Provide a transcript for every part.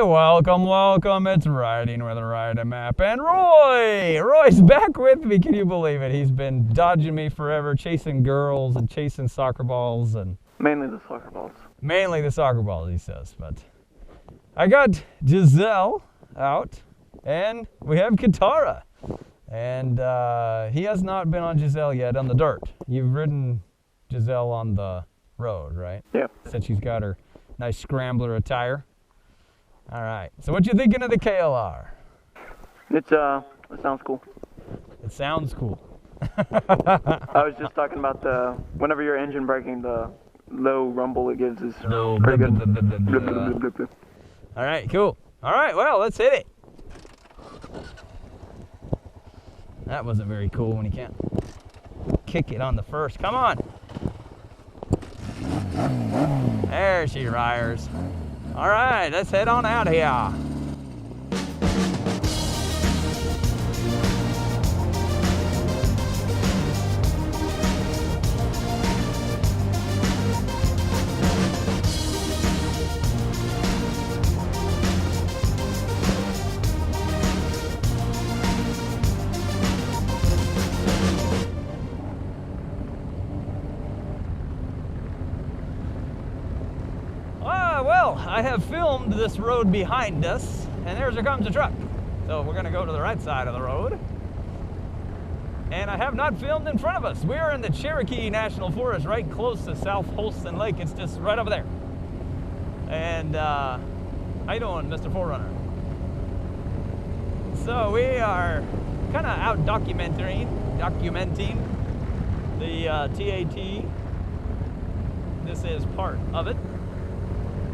welcome, welcome. It's Riding with AMAP. And Roy's back with me. Can you believe it? He's been dodging me forever, chasing girls and chasing soccer balls. And mainly the soccer balls. Mainly the soccer balls, he says. But I got Giselle out, and we have Katara. And he has not been on Giselle yet on the dirt. You've ridden Giselle on the road, right? Yeah. Since she's got her nice scrambler attire. All right. So what you thinking of the KLR? It sounds cool. It sounds cool. I was just talking about whenever you're engine braking, the low rumble it gives is pretty good. Blip, blip, blip, blip. All right, cool. All right, well, let's hit it. That wasn't very cool when you can't kick it on the first. Come on. There she rires. All right, let's head on out here. Well, I have filmed this road behind us, and there comes a truck. So we're going to go to the right side of the road. And I have not filmed in front of us. We are in the Cherokee National Forest, right close to South Holston Lake. It's just right over there. And how you doing, Mr. Forerunner? So we are kind of out documenting the TAT. This is part of it.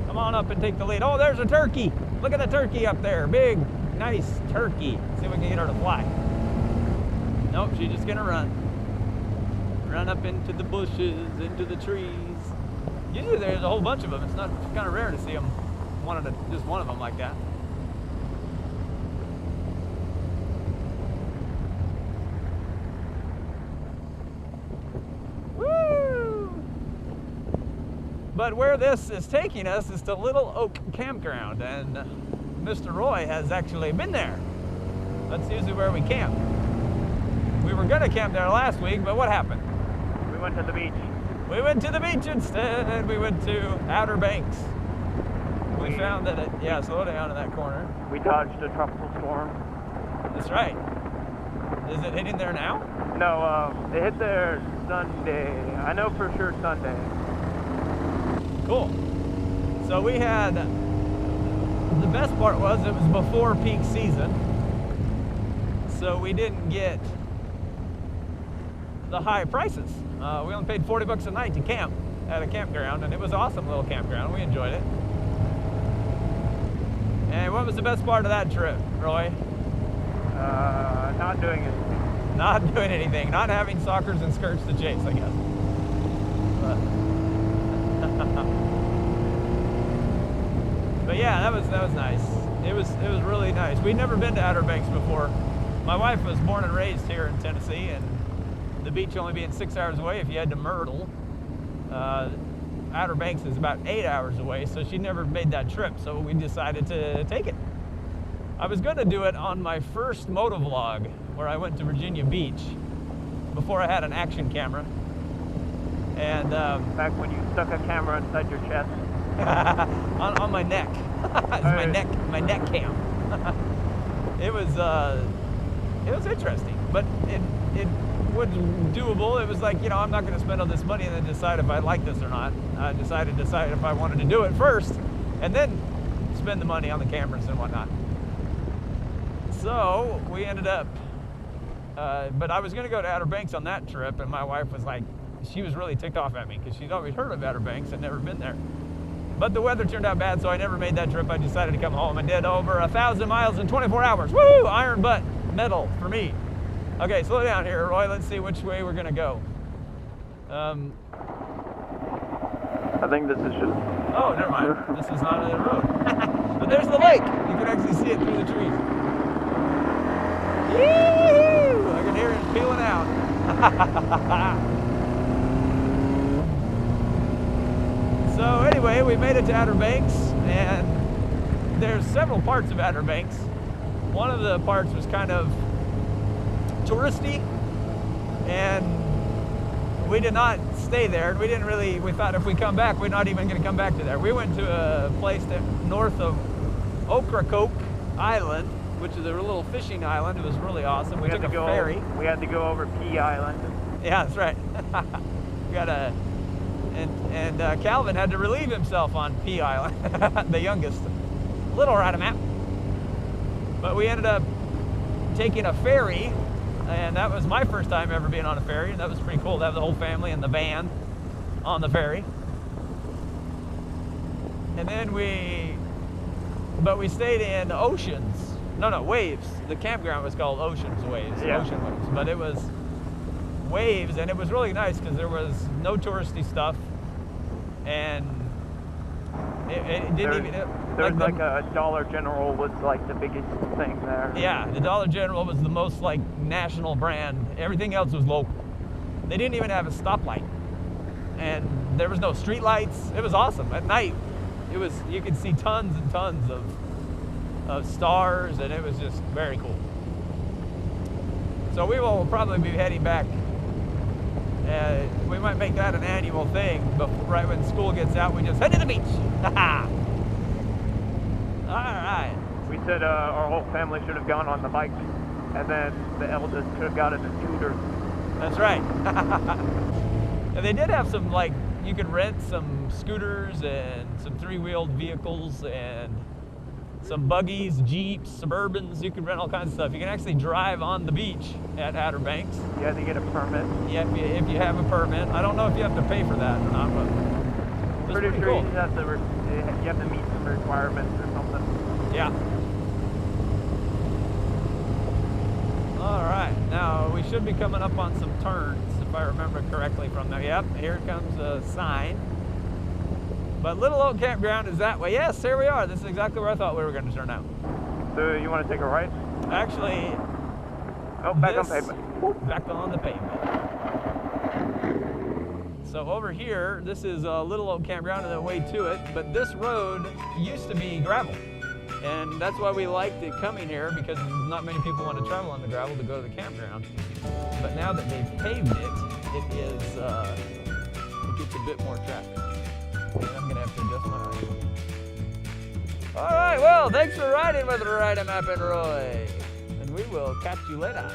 Come on up and take the lead. Oh, there's a turkey. Look at the turkey up there. Big, nice turkey. See if we can get her to fly. Nope, she's just gonna run. Run up into the bushes, into the trees. Usually there's a whole bunch of them. It's kind of rare to see them, just one of them like that. But where this is taking us is to Little Oak Campground, and Mr. Roy has actually been there. That's usually where we camp. We were going to camp there last week, but what happened? We went to the beach. We went to the beach instead. We went to Outer Banks. We found that slow down in that corner. We dodged a tropical storm. That's right. Is it hitting there now? No, it hit there Sunday. I know for sure Sunday. Cool. So we had, the best part was it was before peak season, so we didn't get the high prices. We only paid $40 a night to camp at a campground, and it was an awesome little campground. We enjoyed it. And what was the best part of that trip, Roy? Not doing anything. Not doing anything. Not having sockers and skirts to chase, I guess. But yeah, that was nice. It was really nice. We'd never been to Outer Banks before. My wife was born and raised here in Tennessee, and the beach only being 6 hours away if you had to Myrtle. Outer Banks is about 8 hours away, so she never made that trip, so we decided to take it. I was going to do it on my first motovlog, where I went to Virginia Beach before I had an action camera. And back when you stuck a camera inside your chest. on my neck. It's my neck cam. It was interesting, but it was doable. It was like, I'm not going to spend all this money and then decide if I like this or not. I decided if I wanted to do it first, and then spend the money on the cameras and whatnot. So we ended up, but I was going to go to Outer Banks on that trip, and my wife was like, she was really ticked off at me because she'd always heard of Outer Banks and never been there. But the weather turned out bad, so I never made that trip. I decided to come home and did over 1,000 miles in 24 hours. Woo! Iron butt medal for me. Okay, slow down here, Roy. Let's see which way we're gonna go. I think this is just... Oh, never mind. This is not a road. But there's the lake. You can actually see it through the trees. Yee-hoo! I can hear it peeling out. So anyway, we made it to Outer Banks, and there's there's several parts of Outer Banks. One of the parts was kind of touristy, and we did not stay there. We thought if we come back, we're not even going to come back to there. We went to a place north of Ocracoke Island, which is a little fishing island. It was really awesome. We took a ferry. We had to go over P Island. Yeah, that's right. We got and Calvin had to relieve himself on P Island, the youngest. Little right AMAP. But we ended up taking a ferry, and that was my first time ever being on a ferry, and that was pretty cool to have the whole family and the van on the ferry. And then we stayed in Oceans. No, Waves. The campground was called Oceans Waves. Yeah. Ocean Waves. But it was Waves, and it was really nice because there was no touristy stuff, and it didn't even... There was like a Dollar General was like the biggest thing there. Yeah, the Dollar General was the most like national brand. Everything else was local. They didn't even have a stoplight, and there was no street lights. It was awesome. At night, you could see tons and tons of stars, and it was just very cool. So we will probably be heading back. We might make that an annual thing, but right when school gets out, we just head to the beach. All right. We said our whole family should have gone on the bikes, and then the eldest could have got in the scooter. That's right. And they did have some, like, you could rent some scooters and some three-wheeled vehicles and some buggies, Jeeps, Suburbans. You could rent all kinds of stuff. You can actually drive on the beach at Outer Banks. You had to get a permit. Yeah, if you have a permit. I don't know if you have to pay for that or not, but it's Pretty sure cool. you have to meet some requirements or something. Yeah. All right, now we should be coming up on some turns, if I remember correctly from there. Yep, here comes a sign. But Little Oak Campground is that way. Yes, here we are. This is exactly where I thought we were going to turn out. So you want to take a right? Actually, back on pavement. Back on the pavement. So over here, this is a Little Oak Campground and the way to it, but this road used to be gravel. And that's why we liked it coming here, because not many people want to travel on the gravel to go to the campground. But now that they've paved it, it gets a bit more traffic. And I'm gonna have to adjust my ride. All right, well, thanks for riding with Ride AMAP and Roy. And we will catch you later.